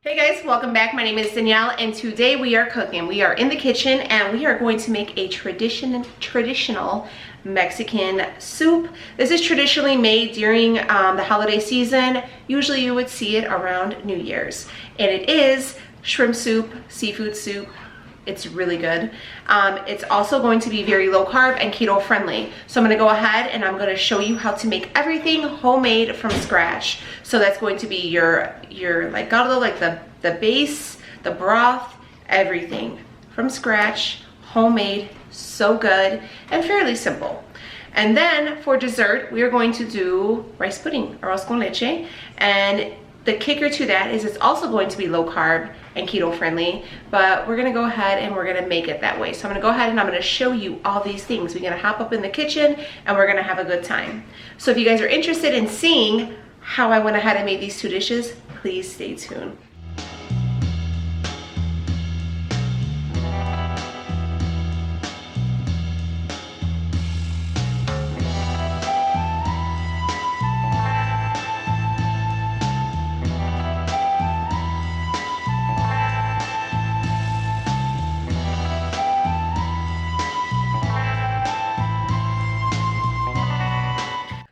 Hey guys, welcome back. My name is Danielle and today we are cooking. We are in the kitchen and we are going to make a traditional Mexican soup. This is traditionally made during the holiday season. Usually you would see it around New Year's. And it is shrimp soup, seafood soup. It's really good. It's also going to be very low carb and keto friendly. So I'm gonna go ahead and I'm gonna show you how to make everything homemade from scratch. So that's going to be your like caldo, like the base, the broth, everything from scratch, homemade, so good and fairly simple. And then for dessert, we are going to do rice pudding, arroz con leche. And the kicker to that is it's also going to be low carb and keto friendly, but we're gonna go ahead and we're gonna make it that way. So I'm gonna go ahead and I'm gonna show you all these things. We're gonna hop up in the kitchen and we're gonna have a good time. So if you guys are interested in seeing how I went ahead and made these two dishes, please stay tuned.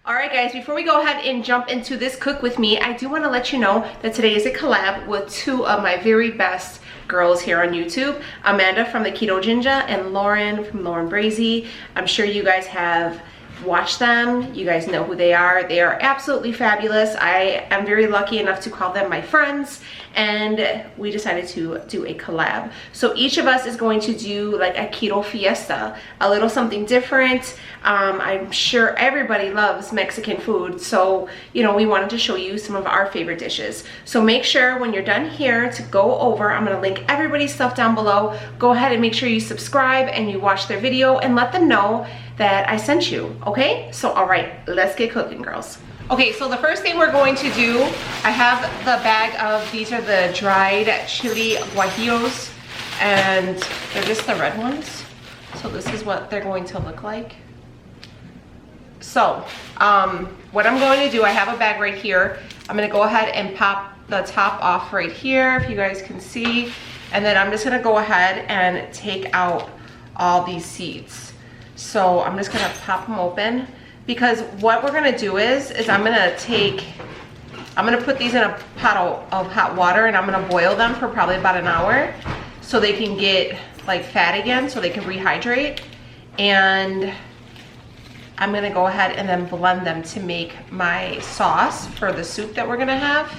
Alright guys, before we go ahead and jump into this cook with me, I do want to let you know that today is a collab with two of my very best girls here on YouTube. Amanda from the KETOGINJA and Lauren from BRAZEE. I'm sure you guys have watched them. You guys know who they are. They are absolutely fabulous. I am very lucky enough to call them my friends, and we decided to do a collab. So each of us is going to do like a keto fiesta, a little something different. I'm sure everybody loves Mexican food, so you know, we wanted to show you some of our favorite dishes. So make sure when you're done here to go over, I'm gonna link everybody's stuff down below. Go ahead and make sure you subscribe and you watch their video and let them know that I sent you, okay? So all right, let's get cooking, girls. Okay, so the first thing we're going to do, I have the bag of, these are the dried chili guajillos, and they're just the red ones. So this is what they're going to look like. So what I'm going to do, I have a bag right here. I'm gonna go ahead and pop the top off right here, if you guys can see. And then I'm just gonna go ahead and take out all these seeds. So I'm just gonna pop them open, because what we're gonna do is I'm gonna put these in a pot of hot water and I'm gonna boil them for probably about an hour so they can get like fat again, so they can rehydrate. And I'm gonna go ahead and then blend them to make my sauce for the soup that we're gonna have.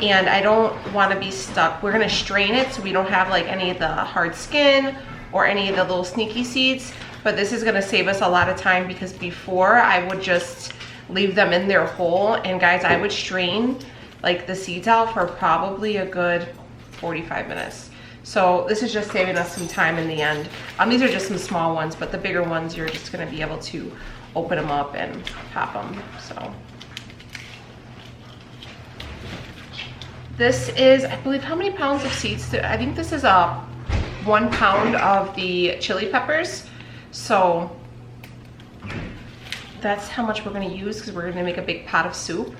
And I don't wanna be stuck. We're gonna strain it so we don't have like any of the hard skin or any of the little sneaky seeds. But this is gonna save us a lot of time, because before I would just leave them in their whole, and guys, I would strain like the seeds out for probably a good 45 minutes. So this is just saving us some time in the end. These are just some small ones, but the bigger ones, you're just gonna be able to open them up and pop them, so. This is, I believe, how many pounds of seeds? I think this is 1 pound of the chili peppers. So that's how much we're gonna use, because we're gonna make a big pot of soup.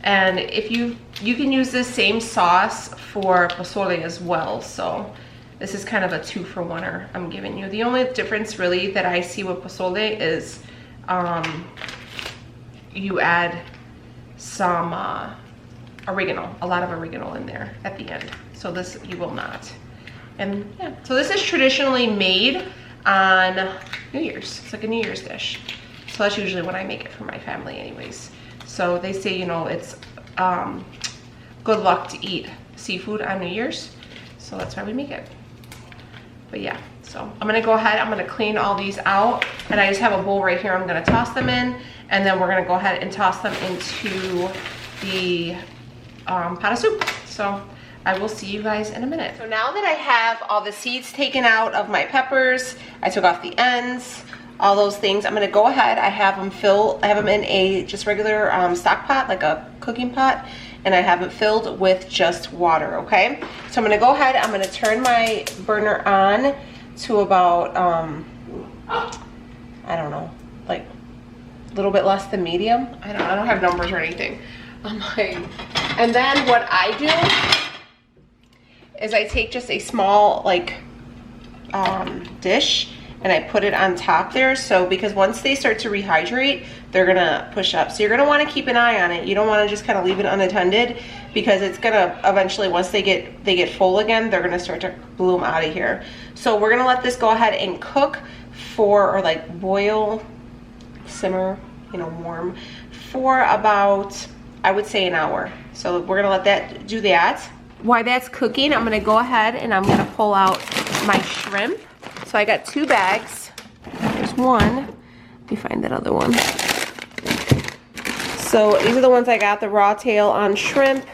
And if you can use this same sauce for pozole as well. So this is kind of a 2-for-1er I'm giving you. The only difference really that I see with pozole is you add some oregano, a lot of oregano in there at the end. So this you will not. And yeah, so this is traditionally made on New Year's. It's like a New Year's dish. So that's usually when I make it for my family anyways. So they say, you know, it's good luck to eat seafood on New Year's. So that's why we make it. But yeah, so I'm gonna go ahead, I'm gonna clean all these out, and I just have a bowl right here I'm gonna toss them in, and then we're gonna go ahead and toss them into the pot of soup. So I will see you guys in a minute. So now that I have all the seeds taken out of my peppers, I took off the ends, all those things, I'm gonna go ahead, I have them in a just regular stock pot, like a cooking pot, and I have it filled with just water, okay? So I'm gonna go ahead, I'm gonna turn my burner on to about, I don't know, like a little bit less than medium. I don't have numbers or anything. And then what I do is I take just a small like dish and I put it on top there. So because once they start to rehydrate, they're gonna push up. So you're gonna wanna keep an eye on it. You don't wanna just kind of leave it unattended, because it's gonna eventually, once they get full again, they're gonna start to bloom out of here. So we're gonna let this go ahead and cook for, or like boil, simmer, you know, warm, for about, I would say, an hour. So we're gonna let that do that. While that's cooking, I'm gonna go ahead and I'm gonna pull out my shrimp. So I got 2 bags. There's one. Let me find that other one. So these are the ones I got, the raw tail on shrimp.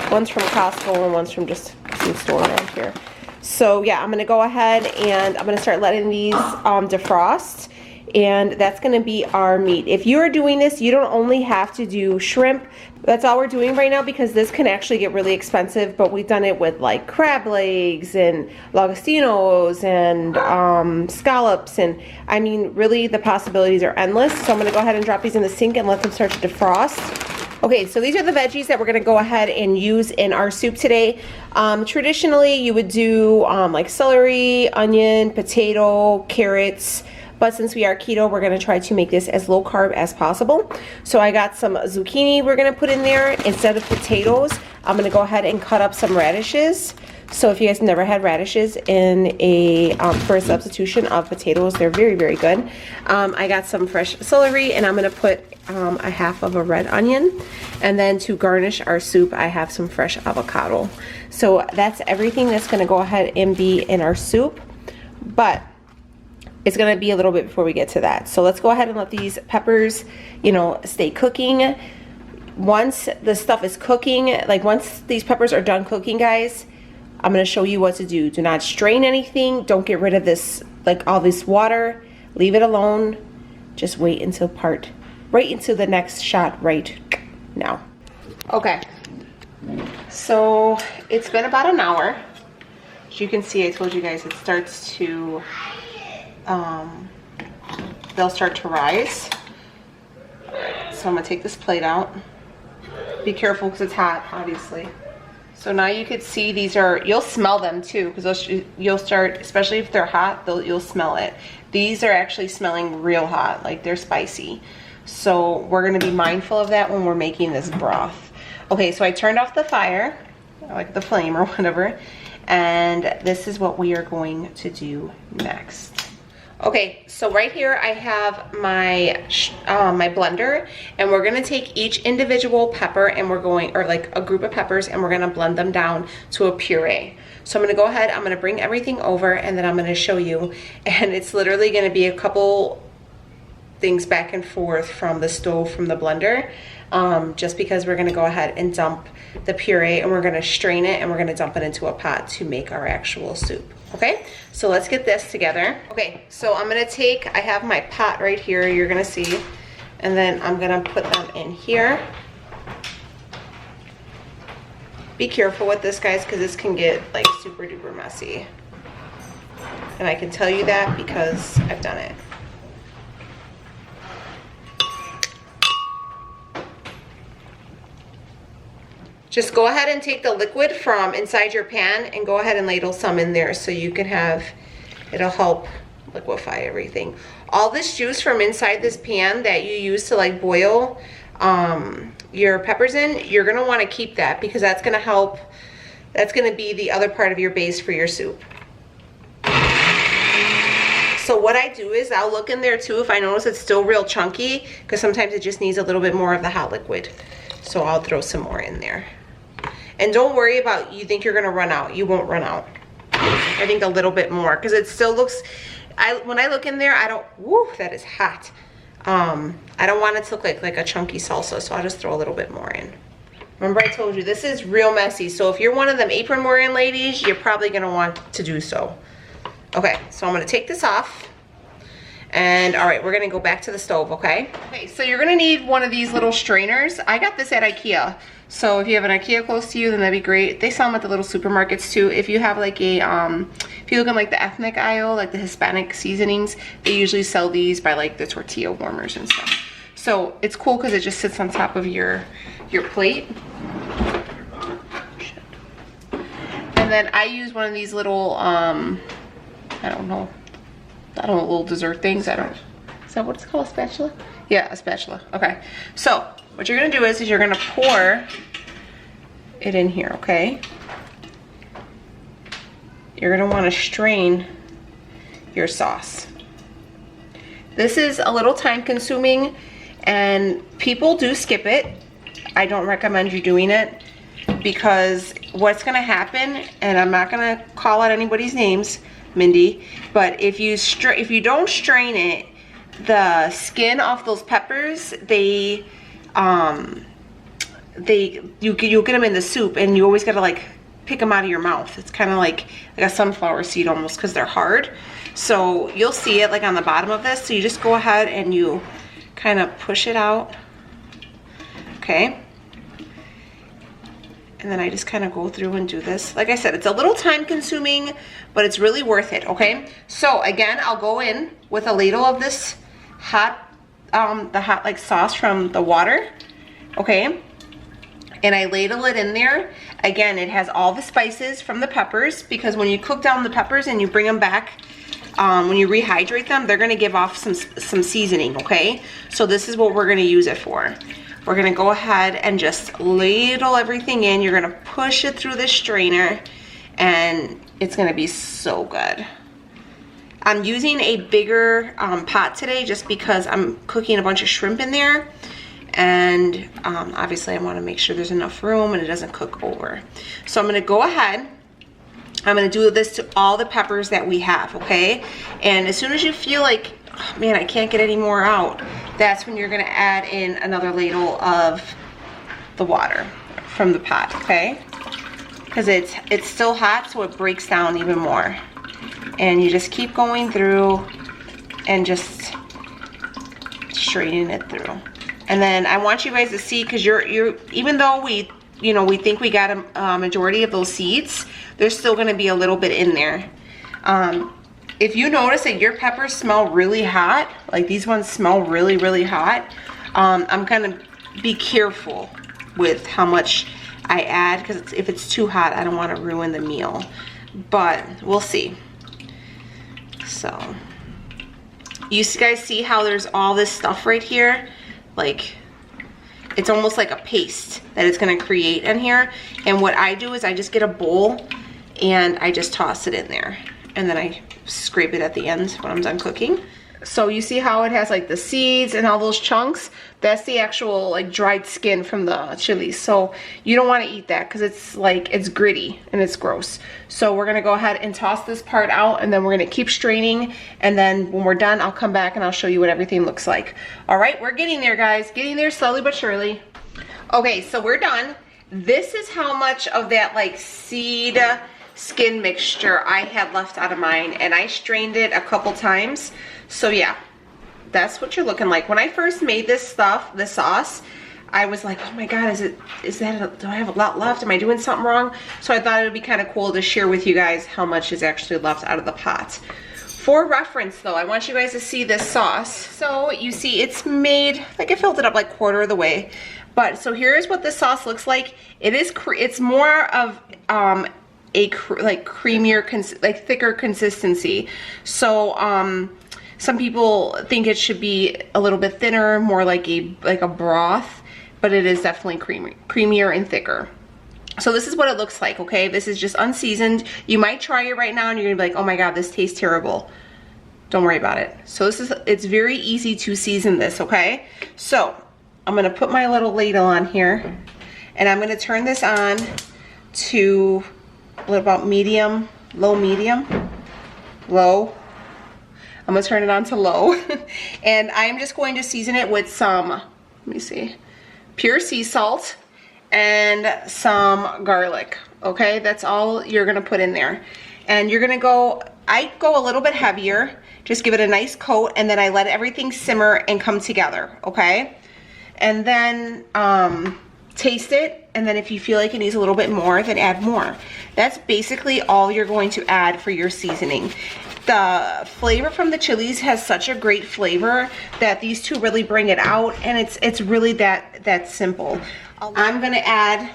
One's from Costco and one's from just some store around here. So yeah, I'm gonna go ahead and I'm gonna start letting these defrost. And that's gonna be our meat. If you are doing this, you don't only have to do shrimp. That's all we're doing right now, because this can actually get really expensive, but we've done it with like crab legs and langostinos and scallops, and I mean, really the possibilities are endless. So I'm gonna go ahead and drop these in the sink and let them start to defrost. Okay, so these are the veggies that we're gonna go ahead and use in our soup today. Traditionally, you would do like celery, onion, potato, carrots, but since we are keto, we're gonna try to make this as low carb as possible. So I got some zucchini we're gonna put in there. Instead of potatoes, I'm gonna go ahead and cut up some radishes. So if you guys never had radishes in a for a substitution of potatoes, they're very, very good. I got some fresh celery, and I'm gonna put a half of a red onion. And then to garnish our soup, I have some fresh avocado. So that's everything that's gonna go ahead and be in our soup. But it's gonna be a little bit before we get to that. So let's go ahead and let these peppers, you know, stay cooking. Once the stuff is cooking, like once these peppers are done cooking, guys, I'm gonna show you what to do. Do not strain anything. Don't get rid of this, like all this water. Leave it alone. Just wait until right into the next shot right now. Okay, so it's been about an hour. As you can see, I told you guys it starts to they'll start to rise. So I'm gonna take this plate out. Be careful because it's hot, obviously. So now you could see these are, you'll smell them too, because you'll start, especially if they're hot, you'll smell it. These are actually smelling real hot, like they're spicy. So we're gonna be mindful of that when we're making this broth. Okay, so I turned off the fire, like the flame or whatever, and this is what we are going to do next. Okay, so right here I have my my blender, and we're gonna take each individual pepper and we're going, or like a group of peppers, and we're gonna blend them down to a puree. So I'm gonna go ahead, I'm gonna bring everything over, and then I'm gonna show you, and it's literally gonna be a couple things back and forth from the stove, from the blender, just because we're gonna go ahead and dump the puree, and we're gonna strain it, and we're gonna dump it into a pot to make our actual soup. Okay, so let's get this together. Okay, so I'm gonna take, I have my pot right here, you're gonna see, and then I'm gonna put them in here. Be careful with this, guys, because this can get like super duper messy. And I can tell you that because I've done it. Just go ahead and take the liquid from inside your pan and go ahead and ladle some in there so you can have, it'll help liquefy everything. All this juice from inside this pan that you use to like boil your peppers in, you're gonna wanna keep that, because that's gonna help, that's gonna be the other part of your base for your soup. So what I do is I'll look in there too if I notice it's still real chunky, because sometimes it just needs a little bit more of the hot liquid. So I'll throw some more in there. And don't worry about, you think you're gonna run out. You won't run out. I think a little bit more, because it still looks, when I look in there, I don't, woo, that is hot. I don't want it to look like a chunky salsa, so I'll just throw a little bit more in. Remember I told you, this is real messy, so if you're one of them apron wearing ladies, you're probably gonna want to do so. Okay, so I'm gonna take this off. And all right, we're gonna go back to the stove, okay? Okay, so you're gonna need one of these little strainers. I got this at IKEA. So if you have an IKEA close to you, then that'd be great. They sell them at the little supermarkets too. If you have like a, if you look in like the ethnic aisle, like the Hispanic seasonings, they usually sell these by like the tortilla warmers and stuff. So it's cool because it just sits on top of your plate. And then I use one of these little, I don't know, little dessert things. I don't, is that what it's called, a spatula? Yeah, a spatula. Okay. So what you're gonna do is you're gonna pour it in here, okay? You're gonna wanna strain your sauce. This is a little time consuming and people do skip it. I don't recommend you doing it because what's gonna happen, and I'm not gonna call out anybody's names, Mindy, but if you don't strain it, the skin off those peppers, you'll get them in the soup, and you always gotta like pick them out of your mouth. It's kind of like a sunflower seed almost, because they're hard. So you'll see it like on the bottom of this. So you just go ahead and you kind of push it out, okay? And then I just kind of go through and do this. Like I said, it's a little time consuming, but it's really worth it, okay? So again, I'll go in with a ladle of this hot, the hot like sauce from the water, okay? And I ladle it in there. Again, it has all the spices from the peppers, because when you cook down the peppers and you bring them back, when you rehydrate them, they're gonna give off some seasoning, okay? So this is what we're gonna use it for. We're gonna go ahead and just ladle everything in. You're gonna push it through this strainer and it's gonna be so good. I'm using a bigger pot today just because I'm cooking a bunch of shrimp in there. And obviously I wanna make sure there's enough room and it doesn't cook over. So I'm gonna go ahead, I'm gonna do this to all the peppers that we have, okay? And as soon as you feel like, oh man, I can't get any more out, that's when you're gonna add in another ladle of the water from the pot, okay? Because it's still hot, so it breaks down even more. And you just keep going through and just straining it through. And then I want you guys to see, because you're even though we think we got a majority of those seeds, there's still gonna be a little bit in there. If you notice that your peppers smell really hot, like these ones smell really, really hot, I'm gonna be careful with how much I add, because if it's too hot, I don't wanna ruin the meal. But we'll see. So, you guys see how there's all this stuff right here? Like, it's almost like a paste that it's gonna create in here. And what I do is I just get a bowl and I just toss it in there. And then I scrape it at the end when I'm done cooking. So you see how it has like the seeds and all those chunks? That's the actual like dried skin from the chilies. So you don't want to eat that because it's like, it's gritty and it's gross. So we're gonna go ahead and toss this part out, and then we're gonna keep straining, and then when we're done, I'll come back and I'll show you what everything looks like. All right, we're getting there, guys. Getting there slowly but surely. Okay, so we're done. This is how much of that like seed skin mixture I had left out of mine, and I strained it a couple times. So yeah, that's what you're looking like. When I first made this stuff, the sauce, I was like, oh my god, do I have a lot left? Am I doing something wrong? So I thought it would be kind of cool to share with you guys how much is actually left out of the pot. For reference though, I want you guys to see this sauce. So you see it's made, like I filled it up like quarter of the way. But so here's what this sauce looks like. It's more of like creamier, like thicker consistency. So some people think it should be a little bit thinner, more like a broth, but it is definitely creamier and thicker. So this is what it looks like, okay? This is just unseasoned. You might try it right now and you're gonna be like, oh my god, this tastes terrible. Don't worry about it. So it's very easy to season this, okay? So I'm gonna put my little ladle on here, and I'm gonna turn this on to what about medium, low, medium, low. I'm gonna turn it on to low. And I'm just going to season it with some, let me see, pure sea salt and some garlic, okay? That's all you're gonna put in there. And you're gonna I go a little bit heavier, just give it a nice coat, and then I let everything simmer and come together, okay? And then taste it, and then if you feel like it needs a little bit more, then add more. That's basically all you're going to add for your seasoning. The flavor from the chilies has such a great flavor that these two really bring it out, and it's really that simple. I'm gonna add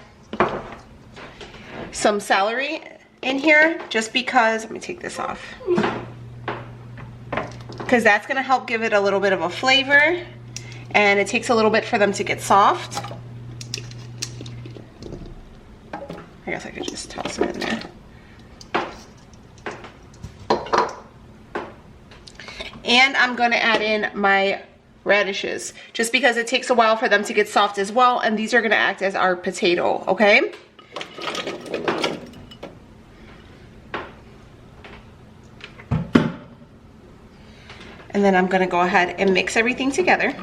some celery in here, just because, let me take this off, because that's gonna help give it a little bit of a flavor, and it takes a little bit for them to get soft. I guess I could just toss them in there. And I'm gonna add in my radishes, just because it takes a while for them to get soft as well, and these are gonna act as our potato, okay? And then I'm gonna go ahead and mix everything together.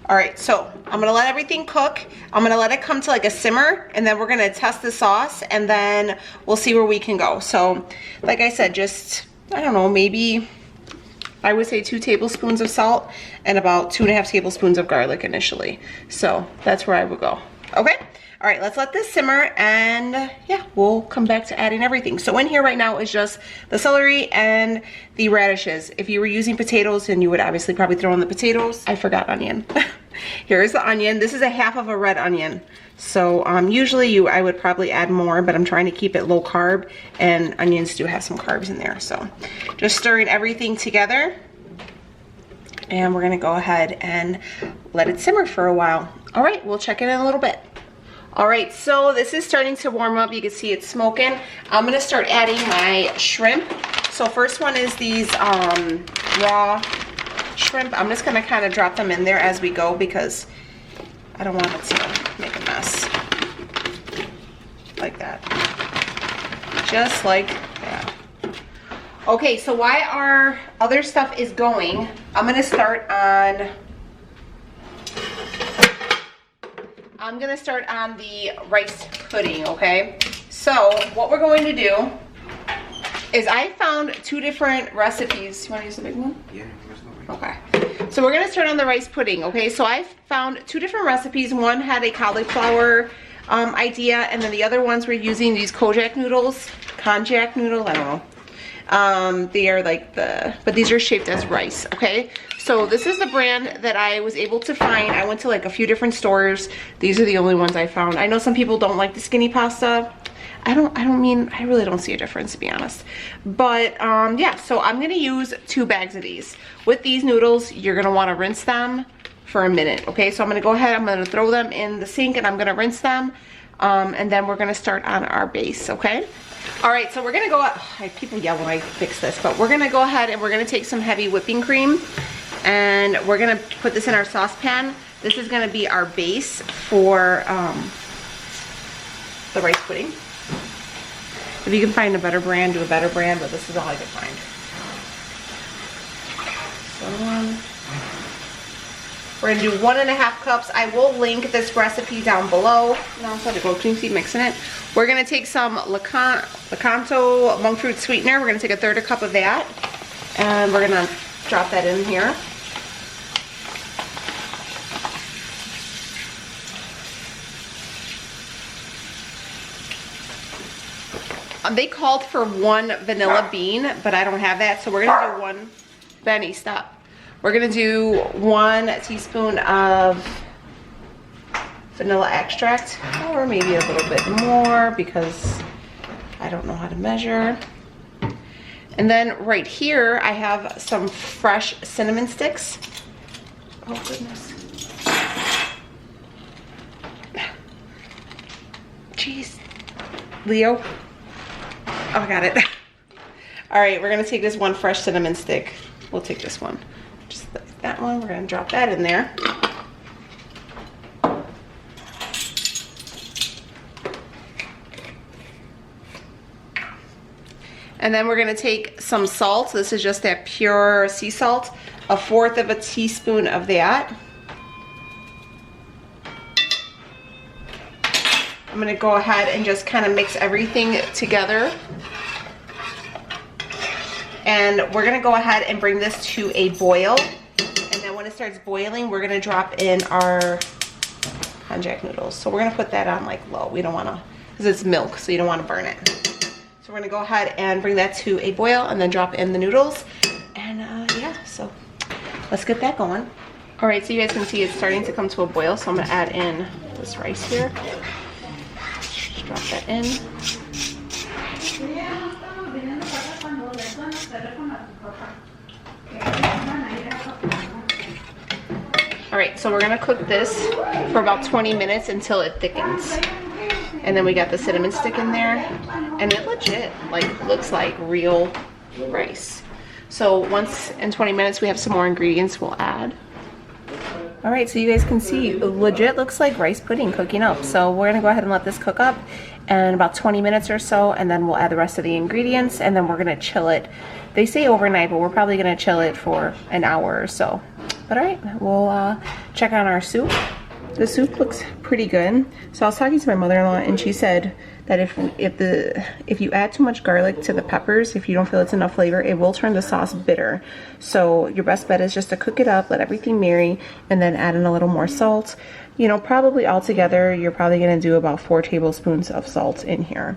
All right, so I'm gonna let everything cook. I'm gonna let it come to like a simmer, and then we're gonna test the sauce, and then we'll see where we can go. So, like I said, just, I don't know, maybe, I would say 2 tablespoons of salt and about 2.5 tablespoons of garlic initially. So that's where I would go, okay? All right, let's let this simmer, and yeah, we'll come back to adding everything. So in here right now is just the celery and the radishes. If you were using potatoes, then you would obviously probably throw in the potatoes. I forgot onion. Here's the onion. This is a half of a red onion. So usually I would probably add more, but I'm trying to keep it low carb, and onions do have some carbs in there. So just stirring everything together, and we're gonna go ahead and let it simmer for a while. All right, we'll check it in a little bit. All right, so this is starting to warm up. You can see it's smoking. I'm gonna start adding my shrimp. So first one is these raw shrimp. I'm just gonna kind of drop them in there as we go, because I don't want it to make a mess. Like that. Just like that. Okay, so while our other stuff is going, I'm gonna start on the rice pudding, okay? So what we're going to do is I found 2 different recipes. You want to use the big one? Yeah. Okay. So we're going to start on the rice pudding, okay? So I found 2 different recipes. One had a cauliflower idea, and then the other ones were using these konjac noodles. Konjac noodle, I don't know. They are like but these are shaped as rice, okay? So this is the brand that I was able to find. I went to like a few different stores. These are the only ones I found. I know some people don't like the skinny pasta. I really don't see a difference, to be honest. But yeah, so I'm gonna use 2 bags of these. With these noodles, you're gonna wanna rinse them for a minute, okay? So I'm gonna go ahead, I'm gonna throw them in the sink, and I'm gonna rinse them. And then we're gonna start on our base, okay? All right, so we're gonna go, people yell when I fix this, but we're gonna go ahead and we're gonna take some heavy whipping cream, and we're gonna put this in our saucepan. This is gonna be our base for the rice pudding. If you can find a better brand, do a better brand, but this is all I could find. So we're gonna do 1.5 cups. I will link this recipe down below. Now I'm going to go to mixing it. We're gonna take some Lakanto monk fruit sweetener. We're gonna take 1/3 cup of that, and we're gonna drop that in here. They called for 1 vanilla bean, but I don't have that, so we're gonna do 1. Benny, stop. We're gonna do 1 teaspoon of vanilla extract, or maybe a little bit more, because I don't know how to measure. And then right here, I have some fresh cinnamon sticks. Oh goodness. Jeez. Leo. Oh, I got it. All right, we're gonna take this 1 fresh cinnamon stick. We'll take this one. Just like that one, we're gonna drop that in there. And then we're gonna take some salt. This is just that pure sea salt. 1/4 of a teaspoon of that. I'm gonna go ahead and just kind of mix everything together. And we're gonna go ahead and bring this to a boil. And then when it starts boiling, we're gonna drop in our konjac noodles. So we're gonna put that on like low. We don't wanna, because it's milk, so you don't wanna burn it. So we're gonna go ahead and bring that to a boil, and then drop in the noodles. And yeah, so let's get that going. All right, so you guys can see it's starting to come to a boil, so I'm gonna add in this rice here. Just drop that in. All right, so we're gonna cook this for about 20 minutes until it thickens. And then we got the cinnamon stick in there, and it legit like looks like real rice. So once in 20 minutes we have some more ingredients we'll add. All right, so you guys can see it legit looks like rice pudding cooking up. So we're gonna go ahead and let this cook up in about 20 minutes or so, and then we'll add the rest of the ingredients, and then we're gonna chill it. They say overnight, but we're probably gonna chill it for an hour or so. But all right, we'll check on our soup. The soup looks pretty good. So I was talking to my mother-in-law, and she said that if you add too much garlic to the peppers, if you don't feel it's enough flavor, it will turn the sauce bitter. So your best bet is just to cook it up, let everything marry, and then add in a little more salt. You know, probably altogether, you're probably gonna do about 4 tablespoons of salt in here.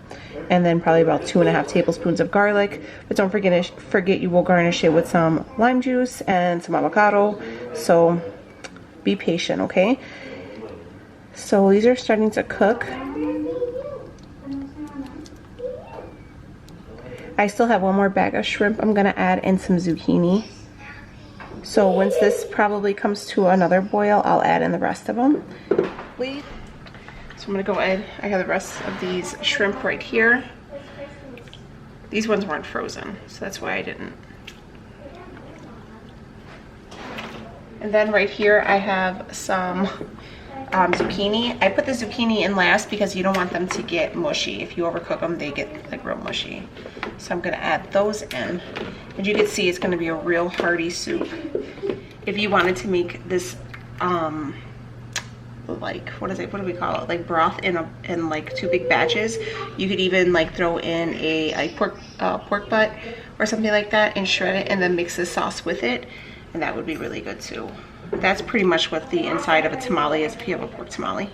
And then probably about 2.5 tablespoons of garlic. But don't forget you will garnish it with some lime juice and some avocado. So be patient, okay? So these are starting to cook. I still have one more bag of shrimp. I'm gonna add in some zucchini. So once this probably comes to another boil, I'll add in the rest of them. So I'm gonna go ahead, I have the rest of these shrimp right here. These ones weren't frozen, so that's why I didn't. And then right here I have some zucchini. I put the zucchini in last because you don't want them to get mushy. If you overcook them, they get like real mushy. So I'm gonna add those in. And you can see it's gonna be a real hearty soup. If you wanted to make this, like, what do we call it? Like broth in like 2 big batches. You could even like throw in a like pork butt or something like that and shred it and then mix the sauce with it. And that would be really good too. That's pretty much what the inside of a tamale is if you have a pork tamale.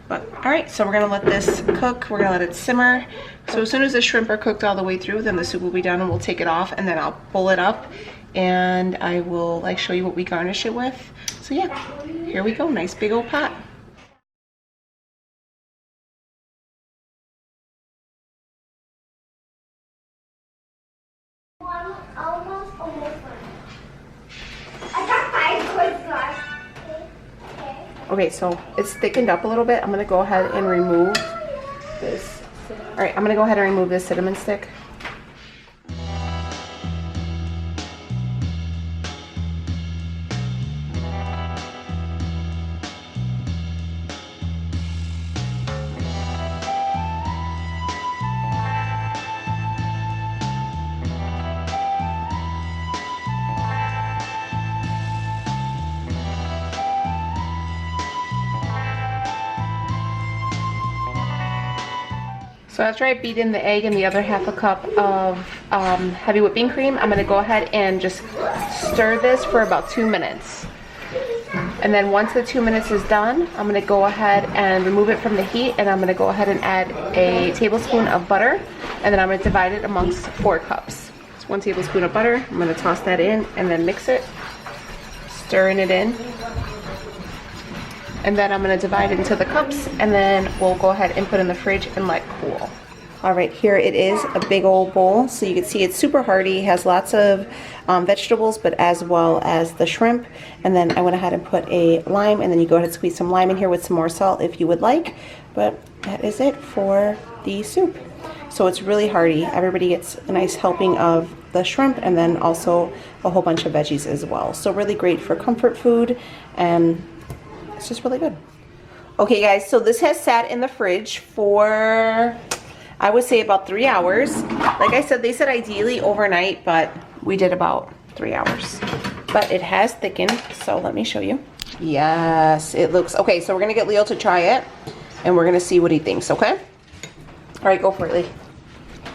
But all right, so we're gonna let this cook. We're gonna let it simmer. So as soon as the shrimp are cooked all the way through, then the soup will be done and we'll take it off, and then I'll pull it up and I will like show you what we garnish it with. So yeah, here we go, nice big old pot. Okay, so it's thickened up a little bit. I'm gonna go ahead and remove this. All right, I'm gonna go ahead and remove this cinnamon stick. So after I beat in the egg and the other half a cup of heavy whipping cream, I'm gonna go ahead and just stir this for about 2 minutes. And then once the 2 minutes is done, I'm gonna go ahead and remove it from the heat, and I'm gonna go ahead and add a tablespoon of butter, and then I'm gonna divide it amongst 4 cups. It's 1 tablespoon of butter. I'm gonna toss that in and then mix it, stirring it in. And then I'm gonna divide it into the cups, and then we'll go ahead and put in the fridge and let cool. All right, here it is, a big old bowl. So you can see it's super hearty, has lots of vegetables, but as well as the shrimp. And then I went ahead and put a lime, and then you go ahead and squeeze some lime in here with some more salt if you would like. But that is it for the soup. So it's really hearty. Everybody gets a nice helping of the shrimp, and then also a whole bunch of veggies as well. So really great for comfort food, and it's just really good. Okay guys, so this has sat in the fridge for, I would say, about 3 hours. Like I said, they said ideally overnight, but we did about 3 hours. But it has thickened, so let me show you. Yes, it looks, okay, so we're gonna get Leo to try it, and we're gonna see what he thinks, okay? All right, go for it, Lee.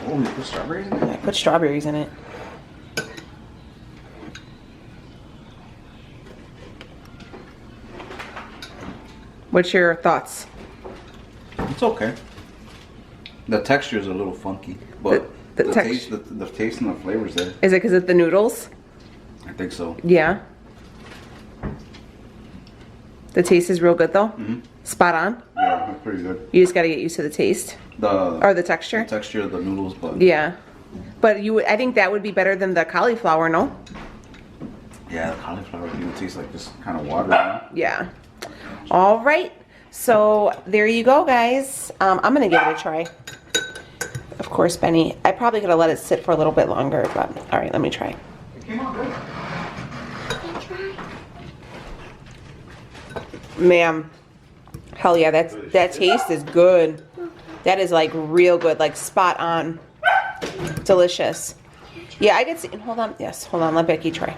Oh, you put strawberries in it? I put strawberries in it. What's your thoughts? It's okay. The texture is a little funky, but the taste and the flavors there. Is it because of the noodles? I think so. Yeah. The taste is real good though? Mm-hmm. Spot on? Yeah, that's pretty good. You just gotta get used to the taste. Or the texture? The texture of the noodles, but... Yeah. But I think that would be better than the cauliflower, no? Yeah, the cauliflower even tastes like just kind of water. You know? Yeah. All right. So there you go, guys. I'm gonna give it a try. Of course, Benny. I probably could have let it sit for a little bit longer, but all right, let me try. It came out good. Ma'am. Hell yeah, that taste is good. That is like real good, like spot on. Delicious. Yeah, I could see. Hold on. Yes, hold on. Let Becky try.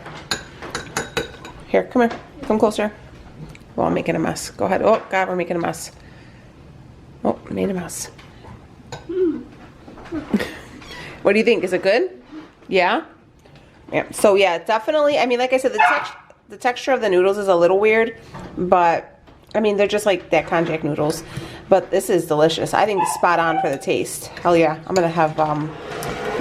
Here, come here. Come closer. Well, I'm making a mess. Go ahead. Oh, God, we're making a mess. Oh, I made a mess. What do you think? Is it good? Yeah? Yeah. So, yeah, definitely. I mean, like I said, the texture of the noodles is a little weird, but, I mean, they're just like that konjac noodles. But this is delicious. I think it's spot on for the taste. Hell yeah. I'm going to have, I'm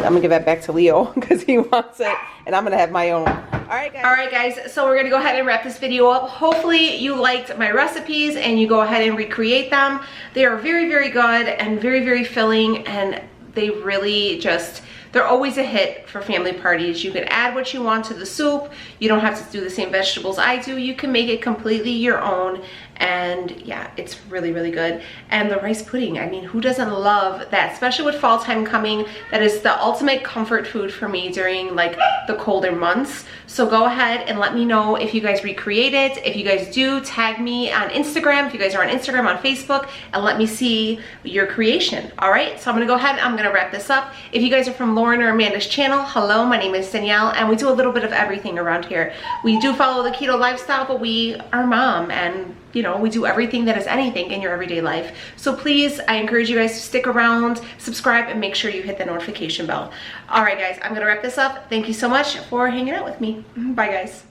going to give that back to Leo because he wants it, and I'm going to have my own. Alright guys, so we're going to go ahead and wrap this video up. Hopefully you liked my recipes and you go ahead and recreate them. They are very, very good and very, very filling, and they really just, they're always a hit for family parties. You can add what you want to the soup. You don't have to do the same vegetables I do. You can make it completely your own, and yeah, it's really, really good. And the rice pudding, I mean, who doesn't love that, especially with fall time coming? That is the ultimate comfort food for me during like the colder months. So go ahead and let me know if you guys recreate it. If you guys do, tag me on Instagram. If you guys are on Instagram, on Facebook, and let me see your creation. All right, so I'm gonna go ahead and I'm gonna wrap this up. If you guys are from Lauren or Amanda's channel, hello, my name is Danielle, and we do a little bit of everything around here. We do follow the keto lifestyle, but we are mom, and you know, we do everything that is anything in your everyday life. So please, I encourage you guys to stick around, subscribe, and make sure you hit the notification bell. All right, guys, I'm gonna wrap this up. Thank you so much for hanging out with me. Bye, guys.